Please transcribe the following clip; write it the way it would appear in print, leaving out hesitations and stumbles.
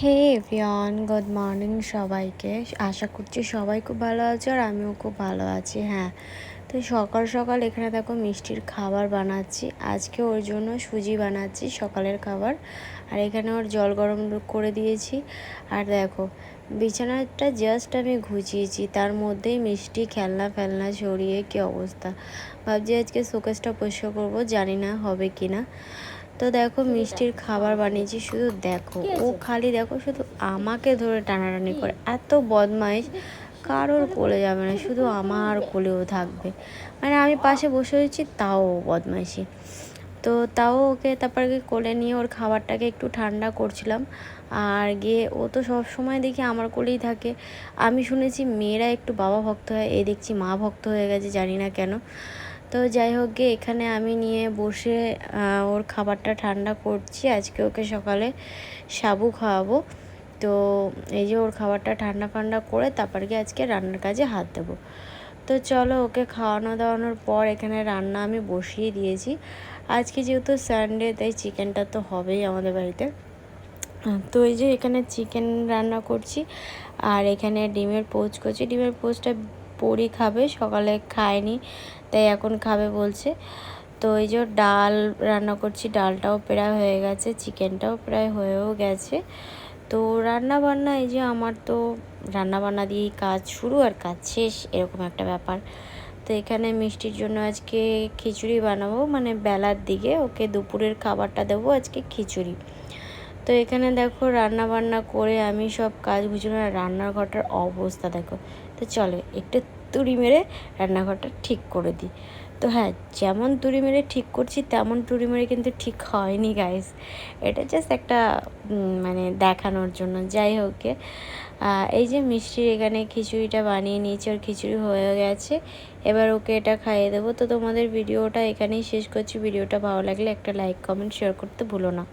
হে everyone, good morning সবাইকে। আশা করছি সবাই খুব ভালো আছে আর আমিও খুব ভালো আছি। হ্যাঁ, তো সকাল সকাল এখানে দেখো মিষ্টির খাবার বানাচ্ছি। আজকে ওর জন্য সুজি বানাচ্ছি সকালের খাবার। আর এখানে ওর জল গরম করে দিয়েছি। আর দেখো বিছানাটা জাস্ট আমি ঘুচিয়েছি, তার মধ্যেই মিষ্টি খেলনা ফেলনা ছড়িয়ে কী অবস্থা। ভাবছি আজকে শোকেসটা পরিষ্কার করবো, জানি না হবে কি না। তো দেখো মিষ্টির খাবার বানিয়েছি, শুধু দেখো ও খালি দেখো শুধু আমাকে ধরে টানাটানি করে, এত বদমাইশ। কারোর কোলে যাবে না, শুধু আমার কোলেও থাকবে। মানে আমি পাশে বসে রয়েছি তাও বদমাইশি। তো তাও ওকে তারপর কোলে নিয়ে ওর খাবারটাকে একটু ঠান্ডা করছিলাম। আর গিয়ে ও তো সব সময় দেখি আমার কোলেই থাকে। আমি শুনেছি মেয়েরা একটু বাবা ভক্ত হয়, এ দেখছি মা ভক্ত হয়ে গেছে, জানি না কেন। তো যাই হোক গিয়ে এখানে আমি নিয়ে বসে ওর খাবারটা ঠান্ডা করছি। আজকে ওকে সকালে সাবু খাওয়াবো। তো এই যে ওর খাবারটা ঠান্ডা ফান্ডা করে তারপর গিয়ে আজকে রান্নার কাজে হাত দেবো। তো চলো ওকে খাওয়ানো দাওয়ানোর পর এখানে রান্না আমি বসিয়ে দিয়েছি। আজকে যেহেতু সানডে তাই চিকেনটা তো হবেই আমাদের বাড়িতে। তো এই যে এখানে চিকেন রান্না করছি আর এখানে ডিমের পোচ করছি। ডিমের পোচটা পরি খাবে, সকালে খায়নি তাই এখন খাবে বলছে। তো এই যে ডাল রান্না করছি, ডালটাও প্রায় হয়ে গেছে, চিকেনটাও প্রায় হয়েও গেছে। তো রান্না বান্না এই যে আমার তো রান্না বান্না দিয়েই কাজ শুরু আর কাজ শেষ, এরকম একটা ব্যাপার। তো এখানে মিষ্টির জন্য আজকে খিচুড়ি বানাবো, মানে বেলার দিকে ওকে দুপুরের খাবারটা দেবো আজকে খিচুড়ি। তো এখানে দেখো রান্না বান্না করে আমি সব কাজ বুঝলাম, আর রান্নার ঘরটার অবস্থা দেখো। তো চলো একটু তুড়ি মেরে রান্নাঘরটা ঠিক করে দিই। তো হ্যাঁ, যেমন তুড়ি মেরে ঠিক করছি তেমন তুড়ি মেরে কিন্তু ঠিক হয়নি গাইস। এটা জাস্ট একটা মানে দেখানোর জন্য। যাই হোক, এই যে মিষ্টির এখানে খিচুড়িটা বানিয়ে নিয়েছি, ওর খিচুড়ি হয়ে গেছে। এবার ওকে এটা খাইয়ে দেবো। তো তোমাদের ভিডিওটা এখানেই শেষ করছি। ভিডিওটা ভালো লাগলে একটা লাইক কমেন্ট শেয়ার করতে ভুলো না।